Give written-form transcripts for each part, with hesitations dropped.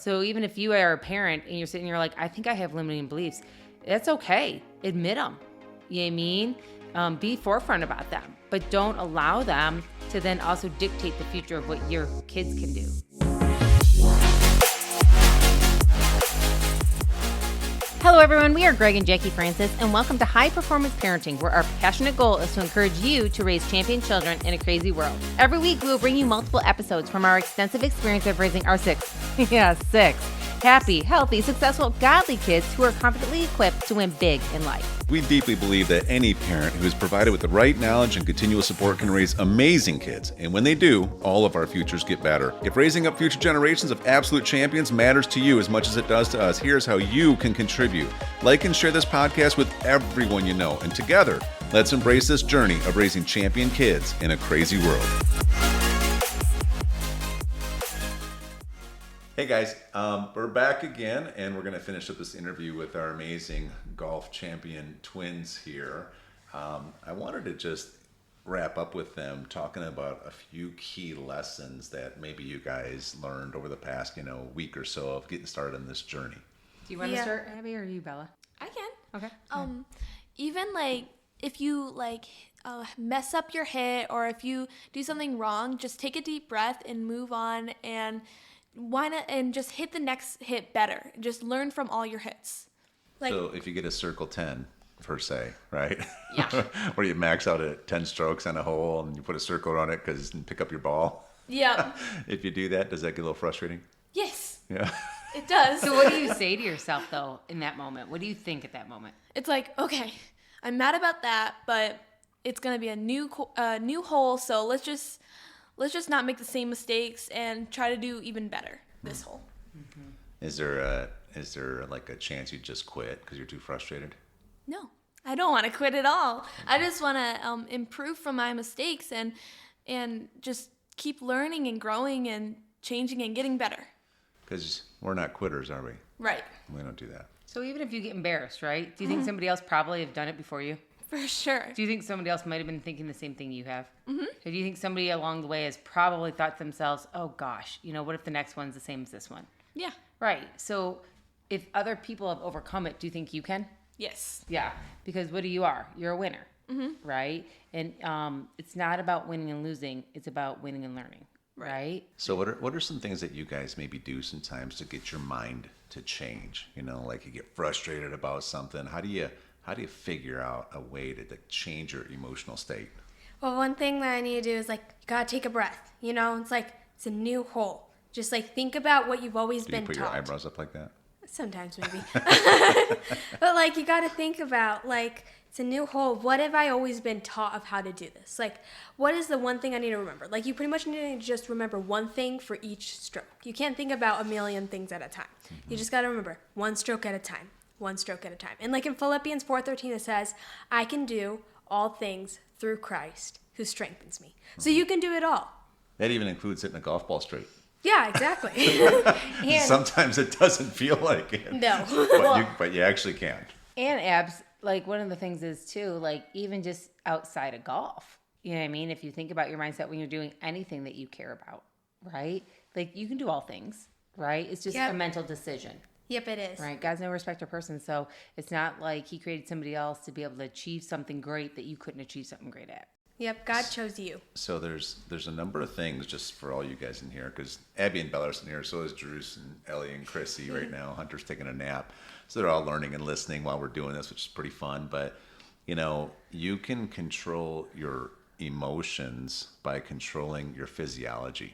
So even if you are a parent and you're sitting, you're like, I think I have limiting beliefs. That's okay. Admit them. You know what I mean? Be forefront about them, but don't allow them to then also dictate the future of what your kids can do. Hello, everyone. We are Greg and Jacquie Francis, and welcome to High Performance Parenting, where our passionate goal is to encourage you to raise champion children in a crazy world. Every week, we will bring you multiple episodes from our extensive experience of raising our six happy, healthy, successful, godly kids who are confidently equipped to win big in life. We deeply believe that any parent who is provided with the right knowledge and continual support can raise amazing kids. And when they do, all of our futures get better. If raising up future generations of absolute champions matters to you as much as it does to us, here's how you can contribute. Like and share this podcast with everyone you know. And together, let's embrace this journey of raising champion kids in a crazy world. Hey guys, we're back again, and we're going to finish up this interview with our amazing golf champion twins here. I wanted to just wrap up with them talking about a few key lessons that maybe you guys learned over the past, week or so of getting started on this journey. Do you want to start, Abbie, or you, Bella? I can. Okay. Even if you mess up your hit, or if you do something wrong, just take a deep breath and move on, and why not, and just hit the next hit better. Just learn from all your hits. So if you get a circle 10 per se, right? Yeah. Where you max out at 10 strokes on a hole and you put a circle on it because you pick up your ball. Yeah. If you do that, does that get a little frustrating? Yes. Yeah. It does. So what do you say to yourself, though, in that moment? What do you think at that moment? It's like, okay, I'm mad about that, but it's going to be a new hole, so let's just not make the same mistakes and try to do even better this hole. Mm-hmm. Is there like a chance you just quit because you're too frustrated? No, I don't want to quit at all. I just want to improve from my mistakes and just keep learning and growing and changing and getting better. Because we're not quitters, are we? Right. We don't do that. So even if you get embarrassed, right? Do you think somebody else probably have done it before you? For sure. Do you think somebody else might have been thinking the same thing you have? Mm-hmm. Or do you think somebody along the way has probably thought to themselves, oh gosh, what if the next one's the same as this one? Yeah. Right. So if other people have overcome it, do you think you can? Yes. Yeah. Because what you are? You're a winner. Mm-hmm. Right? And it's not about winning and losing. It's about winning and learning. Right? So what are some things that you guys maybe do sometimes to get your mind to change? Like you get frustrated about something. How do you figure out a way to change your emotional state? Well, one thing that I need to do is you gotta take a breath. It's a new hole. Just think about what you've always been taught. Do you put your eyebrows up like that? Sometimes maybe. But you gotta think about it's a new hole. What have I always been taught of how to do this? What is the one thing I need to remember? You pretty much need to just remember one thing for each stroke. You can't think about a million things at a time. Mm-hmm. You just gotta remember one stroke at a time. One stroke at a time. And in Philippians 4:13, it says, I can do all things through Christ who strengthens me. So you can do it all. That even includes hitting a golf ball straight. Yeah, exactly. Sometimes it doesn't feel like it. No. But you actually can. And Abs, one of the things is too, even just outside of golf, you know what I mean? If you think about your mindset when you're doing anything that you care about, right? You can do all things, right? It's just a mental decision. Yep, it is. Right. God's no respecter of person. So it's not like he created somebody else to be able to achieve something great that you couldn't achieve something great at. Yep, God chose you. So there's a number of things just for all you guys in here, because Abbie and Bella are in here, so is Drews and Ellie and Chrissy right now. Hunter's taking a nap. So they're all learning and listening while we're doing this, which is pretty fun. But, you can control your emotions by controlling your physiology,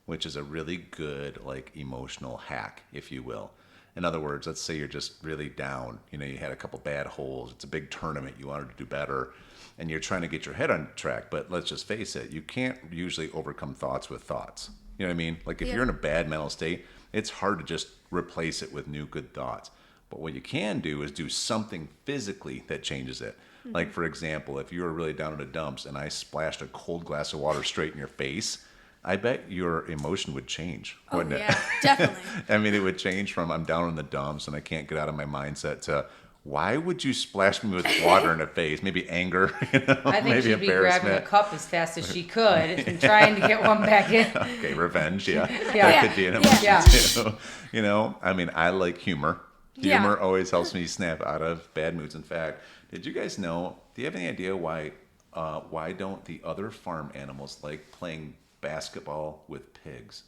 which is a really good, emotional hack, if you will. In other words, let's say you're just really down. You had a couple bad holes. It's a big tournament. You wanted to do better. And you're trying to get your head on track. But let's just face it. You can't usually overcome thoughts with thoughts. You know what I mean? If you're in a bad mental state, it's hard to just replace it with new good thoughts. But what you can do is do something physically that changes it. Mm-hmm. For example, if you were really down in the dumps and I splashed a cold glass of water straight in your face, I bet your emotion would change, wouldn't it? Yeah, definitely. I mean, it would change from I'm down in the dumps and I can't get out of my mindset to, why would you splash me with water in the face? Maybe anger, I think maybe she'd be grabbing a embarrassment. cup as fast as she could and trying to get one back in. Okay, revenge, yeah. Yeah. That could be an emotion Yeah. too. I mean, I like humor. Yeah. Humor always helps me snap out of bad moods. In fact, did you guys know, do you have any idea why don't the other farm animals like playing basketball with pigs?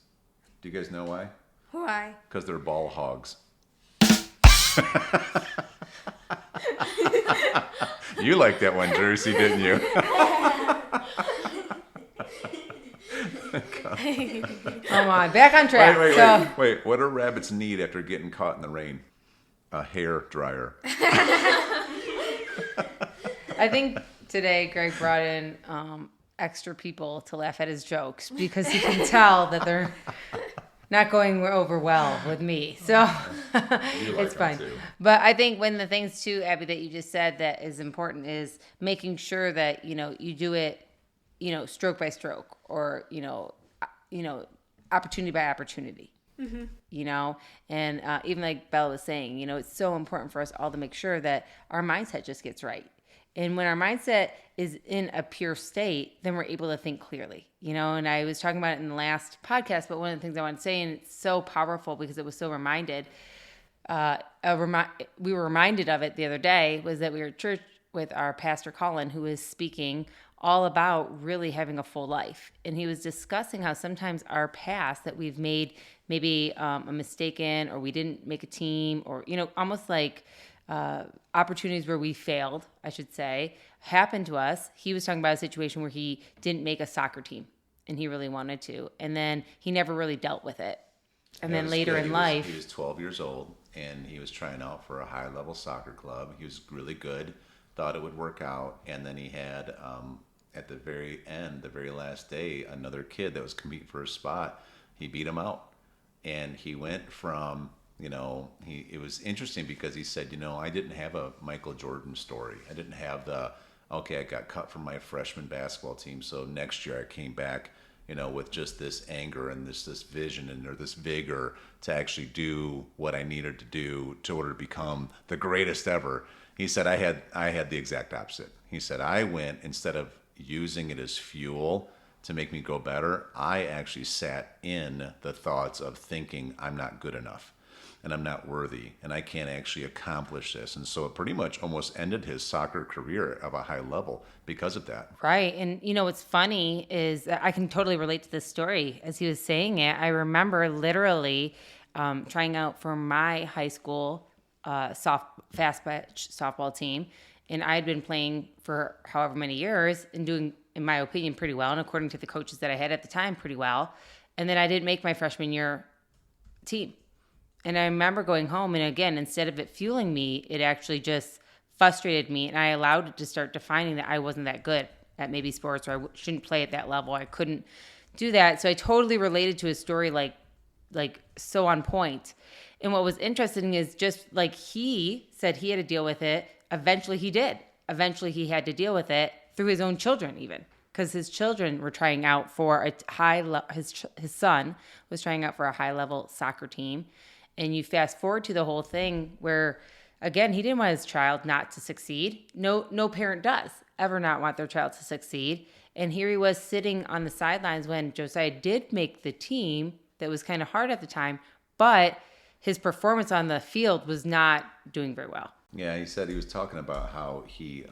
Do you guys know why? Why? Because they're ball hogs. You liked that one, Jersey, didn't you? Come on, back on track. Wait. What do rabbits need after getting caught in the rain? A hair dryer. I think today Greg brought in extra people to laugh at his jokes because he can tell that they're not going over well with me. So it's fine. too. But I think one of the things too, Abbie, that you just said that is important is making sure that, you do it, stroke by stroke or, opportunity by opportunity. Mm-hmm. And even like Bella was saying, it's so important for us all to make sure that our mindset just gets right. And when our mindset is in a pure state, then we're able to think clearly, and I was talking about it in the last podcast, but one of the things I want to say, and it's so powerful because it was so we were reminded of it the other day, was that we were at church with our pastor Colin, who was speaking all about really having a full life. And he was discussing how sometimes our past that we've made maybe a mistake in, or we didn't make a team, or, almost like opportunities where we failed, I should say, happened to us. He was talking about a situation where he didn't make a soccer team and he really wanted to. And then he never really dealt with it. And then later in life, he was 12 years old and he was trying out for a high level soccer club. He was really good, thought it would work out. And then he had, at the very end, the very last day, another kid that was competing for a spot. He beat him out. And he went from, it was interesting because he said, I didn't have a Michael Jordan story. I didn't have I got cut from my freshman basketball team. So next year I came back, with just this anger and this vision or this vigor to actually do what I needed to do in order to become the greatest ever. He said, I had the exact opposite. He said, I went, instead of using it as fuel to make me go better, I actually sat in the thoughts of thinking I'm not good enough and I'm not worthy and I can't actually accomplish this. And so it pretty much almost ended his soccer career of a high level because of that. right. And what's funny is that I can totally relate to this story. As he was saying it, I remember literally trying out for my high school fast pitch softball team. And I had been playing for however many years and doing, in my opinion, pretty well. And according to the coaches that I had at the time, pretty well. And then I didn't make my freshman year team. And I remember going home, and again, instead of it fueling me, it actually just frustrated me. And I allowed it to start defining that I wasn't that good at maybe sports, or I shouldn't play at that level. I couldn't do that. So I totally related to his story, like so on point. And what was interesting is just like he said he had to deal with it. Eventually he did. Eventually he had to deal with it through his own children, even because his children were trying out for his son was trying out for a high level soccer team. And you fast forward to the whole thing where, again, he didn't want his child not to succeed. No parent does ever not want their child to succeed. And here he was sitting on the sidelines when Josiah did make the team. That was kind of hard at the time, but his performance on the field was not doing very well. Yeah, he said he was talking about how he,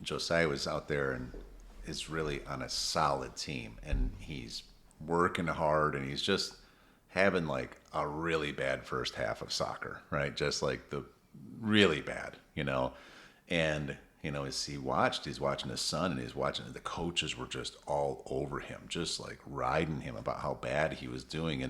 Josiah was out there and is really on a solid team, and he's working hard, and he's just having like a really bad first half of soccer, right? Just like the really bad, and as he's watching his son, and the coaches were just all over him, just like riding him about how bad he was doing.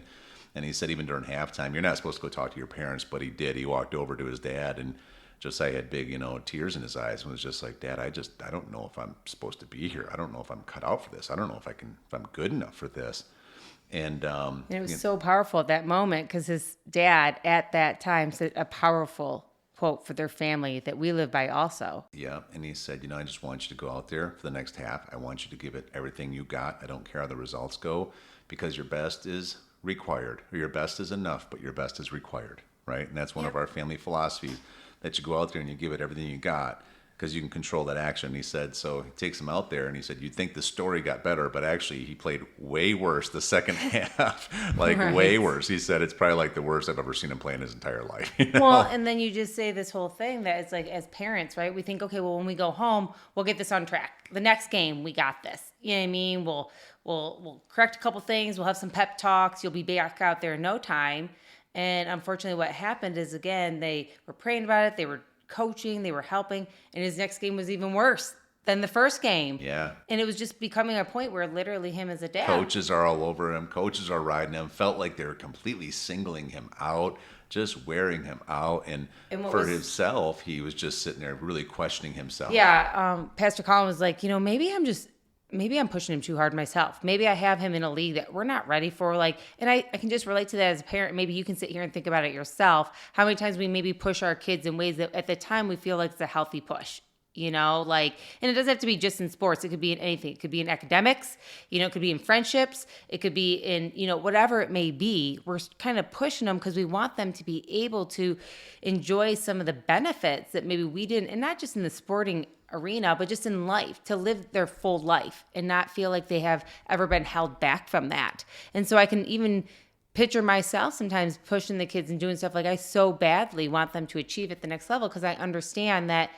And he said even during halftime, you're not supposed to go talk to your parents, but he did. He walked over to his dad, and Josiah had big, tears in his eyes, and was just like, Dad, I don't know if I'm supposed to be here. I don't know if I'm cut out for this. I don't know if I'm good enough for this. And it was so powerful at that moment because his dad at that time said a powerful quote for their family that we live by also. Yeah, and he said, I just want you to go out there for the next half. I want you to give it everything you got. I don't care how the results go, because your best is required. Your best is enough, but your best is required, right? And that's one of our family philosophies, that you go out there and you give it everything you got, because you can control that action. He said, so he takes him out there and he said, you'd think the story got better, but actually he played way worse the second half, like way worse. He said, it's probably like the worst I've ever seen him play in his entire life. You know? Well, and then you just say this whole thing that it's like, as parents, right? We think, okay, well, when we go home, we'll get this on track. The next game, we got this. You know what I mean? We'll correct a couple things. We'll have some pep talks. You'll be back out there in no time. And unfortunately, what happened is, again, they were praying about it. They were coaching, they were helping, and his next game was even worse than the first game. Yeah. And it was just becoming a point where literally him as a dad. Coaches are all over him. Coaches are riding him. Felt like they were completely singling him out, just wearing him out. And for himself, he was just sitting there really questioning himself. Yeah. Pastor Colin was like, maybe I'm pushing him too hard myself. Maybe I have him in a league that we're not ready for. And I can just relate to that as a parent. Maybe you can sit here and think about it yourself. How many times we maybe push our kids in ways that at the time we feel like it's a healthy push, and it doesn't have to be just in sports. It could be in anything. It could be in academics, it could be in friendships. It could be in, whatever it may be. We're kind of pushing them because we want them to be able to enjoy some of the benefits that maybe we didn't, and not just in the sporting arena, but just in life, to live their full life and not feel like they have ever been held back from that. And so I can even picture myself sometimes pushing the kids and doing stuff like I so badly want them to achieve at the next level, because I understand that,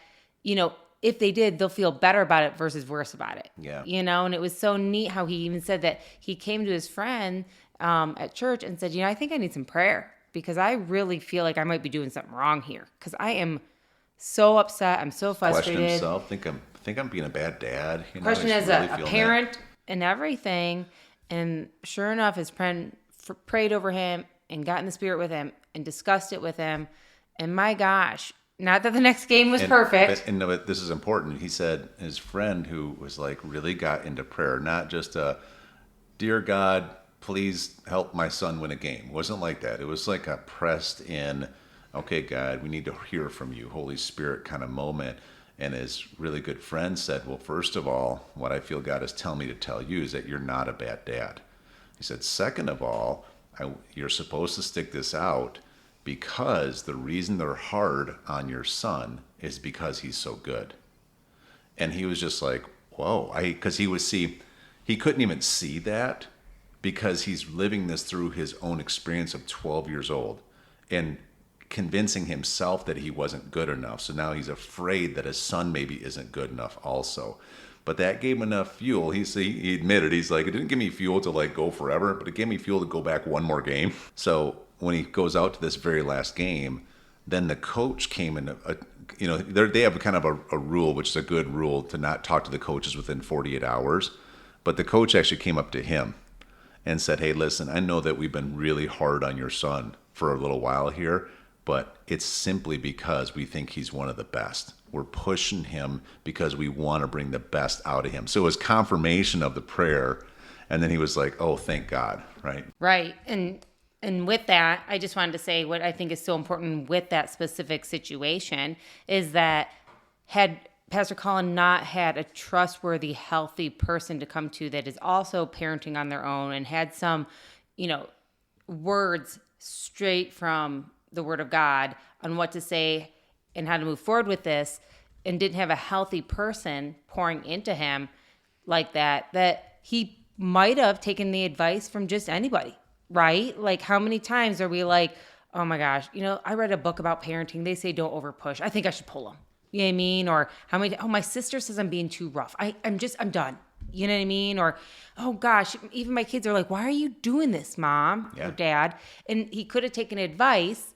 if they did, they'll feel better about it versus worse about it. Yeah. And it was so neat how he even said that he came to his friend at church and said, I think I need some prayer, because I really feel like I might be doing something wrong here, because I am so upset. I'm so frustrated. Question himself. Think I'm being a bad dad. Question as a parent and everything. And sure enough, his friend prayed over him and got in the spirit with him and discussed it with him. And my gosh, not that the next game was perfect. But this is important. He said his friend, who was really got into prayer, not just dear God, please help my son win a game. It wasn't like that. It was like a pressed in, okay, God, we need to hear from you, Holy Spirit kind of moment. And his really good friend said, well, first of all, what I feel God is telling me to tell you is that you're not a bad dad. He said, second of all, you're supposed to stick this out, because the reason they're hard on your son is because he's so good. And he was just like, whoa, because he couldn't even see that, because he's living this through his own experience of 12 years old and convincing himself that he wasn't good enough. So now he's afraid that his son maybe isn't good enough also. But that gave him enough fuel. He admitted, he's like, it didn't give me fuel to go forever, but it gave me fuel to go back one more game. So when he goes out to this very last game, then the coach came in. They have kind of a rule, which is a good rule, to not talk to the coaches within 48 hours. But the coach actually came up to him and said, hey, listen, I know that we've been really hard on your son for a little while here, but it's simply because we think he's one of the best. We're pushing him because we want to bring the best out of him. So it was confirmation of the prayer. And then he was like, oh, thank God, right? Right. And with that, I just wanted to say what I think is so important with that specific situation is that had Pastor Colin not had a trustworthy, healthy person to come to that is also parenting on their own and had some, words straight from the Word of God on what to say and how to move forward with this, and didn't have a healthy person pouring into him like that he might have taken the advice from just anybody, right? Like, how many times are we like, oh my gosh, I read a book about parenting. They say don't over push. I think I should pull them. You know what I mean? Or my sister says I'm being too rough. I'm done. You know what I mean? Or, oh gosh, even my kids are like, why are you doing this, Mom or Dad? And he could have taken advice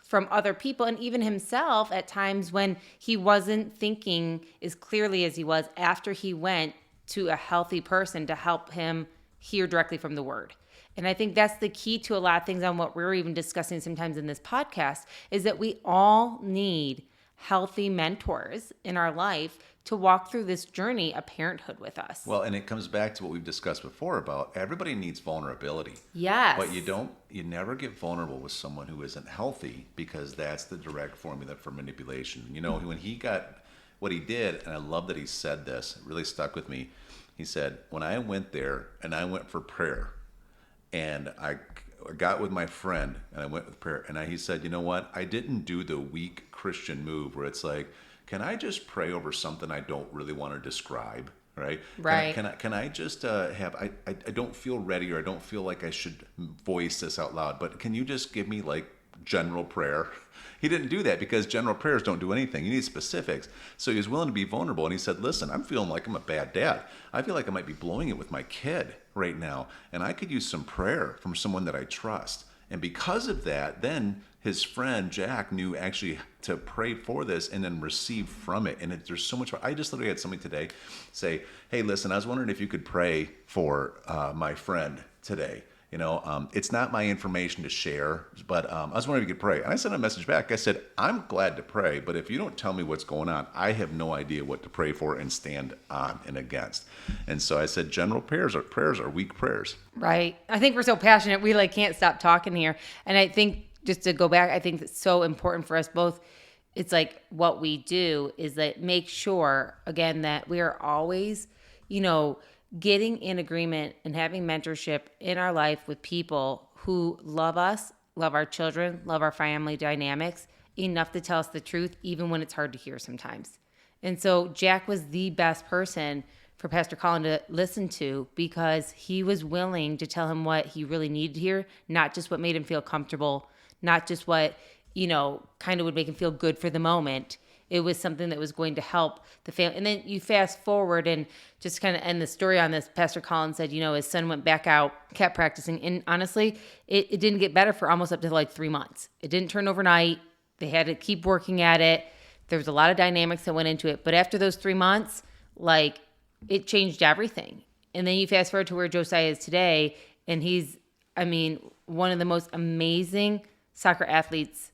from other people and even himself at times when he wasn't thinking as clearly as he was after he went to a healthy person to help him hear directly from the Word. And I think that's the key to a lot of things on what we're even discussing sometimes in this podcast, is that we all need healthy mentors in our life to walk through this journey of parenthood with us. Well, and it comes back to what we've discussed before about everybody needs vulnerability. Yes. But you never get vulnerable with someone who isn't healthy, because that's the direct formula for manipulation. When he got what he did, and I love that he said this, it really stuck with me. He said, when I went there and I went for prayer, and got with my friend and I went with prayer, and he said, you know what? I didn't do the weak Christian move where it's like, can I just pray over something I don't really want to describe? Right. Right. Can I just have, I don't feel ready, or I don't feel like I should voice this out loud, but can you just give me like general prayer? He didn't do that because general prayers don't do anything. You need specifics. So he was willing to be vulnerable, and he said, listen, I'm feeling like I'm a bad dad. I feel like I might be blowing it with my kid right now, and I could use some prayer from someone that I trust. And because of that, then his friend Jack knew actually to pray for this and then receive from it. And there's so much. I just literally had somebody today say, hey, listen, I was wondering if you could pray for my friend today. You know, it's not my information to share, but I was wondering if you could pray. And I sent a message back. I said, I'm glad to pray, but if you don't tell me what's going on, I have no idea what to pray for and stand on and against. And so I said, general prayers are weak prayers. Right. I think we're so passionate. We like can't stop talking here. And I think just to go back, I think it's so important for us both. It's like what we do is that make sure, again, that we are always, you know, getting in agreement and having mentorship in our life with people who love us, love our children, love our family dynamics enough to tell us the truth, even when it's hard to hear sometimes. And so Jack was the best person for Pastor Colin to listen to because he was willing to tell him what he really needed to hear, not just what made him feel comfortable, not just what, you know, kind of would make him feel good for the moment. It was something that was going to help the family. And then you fast forward and just kind of end the story on this. Pastor Colin said, you know, his son went back out, kept practicing. And honestly, it didn't get better for almost up to like 3 months. It didn't turn overnight. They had to keep working at it. There was a lot of dynamics that went into it. But after those 3 months, like it changed everything. And then you fast forward to where Josiah is today. And he's, I mean, one of the most amazing soccer athletes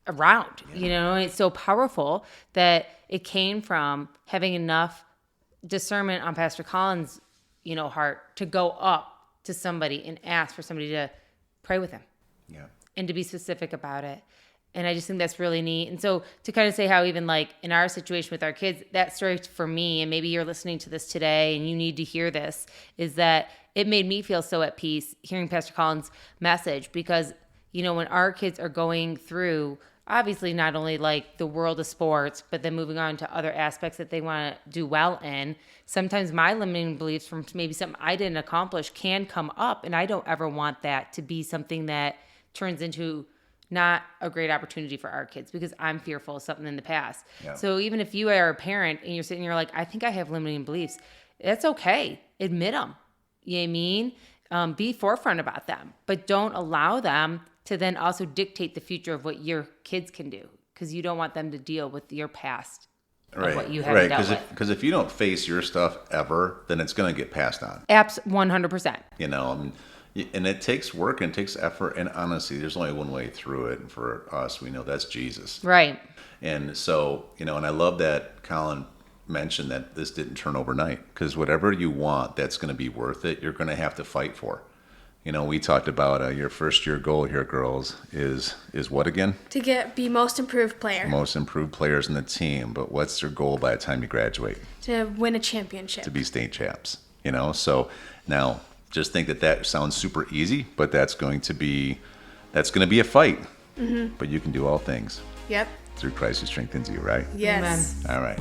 around, you know, and it's so powerful that it came from having enough discernment on Pastor Colin's, you know, heart to go up to somebody and ask for somebody to pray with him. Yeah. And to be specific about it. And I just think that's really neat. And so to kind of say how even like in our situation with our kids, that story for me, and maybe you're listening to this today and you need to hear this, is that it made me feel so at peace hearing Pastor Colin's message because, you know, when our kids are going through obviously not only like the world of sports, but then moving on to other aspects that they want to do well in. Sometimes my limiting beliefs from maybe something I didn't accomplish can come up, and I don't ever want that to be something that turns into not a great opportunity for our kids because I'm fearful of something in the past. Yeah. So even if you are a parent and you're sitting here like, I think I have limiting beliefs, that's okay. Admit them. You know what I mean? Be forefront about them, but don't allow them to then also dictate the future of what your kids can do because you don't want them to deal with your past of what you haven't dealt with. Because if you don't face your stuff ever, then it's going to get passed on. 100%. You know, and it takes work and it takes effort. And honestly, there's only one way through it. And for us, we know that's Jesus. Right. And so, you know, and I love that Colin mentioned that this didn't turn overnight because whatever you want that's going to be worth it, you're going to have to fight for. You know, we talked about your first year goal here, girls, is what again? To be most improved player. Most improved players in the team. But what's their goal by the time you graduate? To win a championship. To be state champs. You know, so now just think that sounds super easy, but that's going to be a fight. Mm-hmm. But you can do all things. Yep. Through Christ who strengthens you, right? Yes. Amen. All right.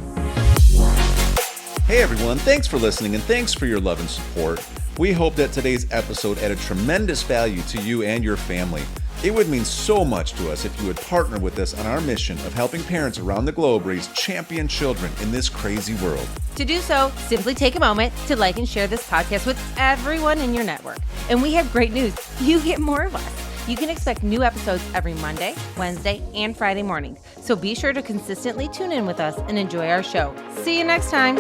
Hey everyone, thanks for listening and thanks for your love and support. We hope that today's episode added tremendous value to you and your family. It would mean so much to us if you would partner with us on our mission of helping parents around the globe raise champion children in this crazy world. To do so, simply take a moment to like and share this podcast with everyone in your network. And we have great news. You get more of us. You can expect new episodes every Monday, Wednesday, and Friday morning. So be sure to consistently tune in with us and enjoy our show. See you next time.